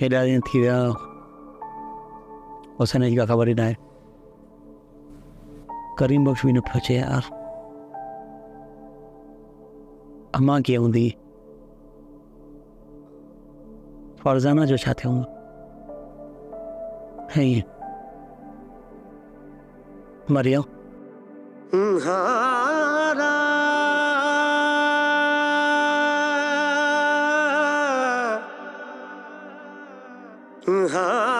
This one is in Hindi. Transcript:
हेॾा ॾींहं थी विया हुसैन जी का ख़बर ही ना है। करीम बख्श भी न पियो अचे यार। अम्मा कीअं हूंदी? फरज़ाना जो छा थियो हूंदो? है ईअं मरियम हाँ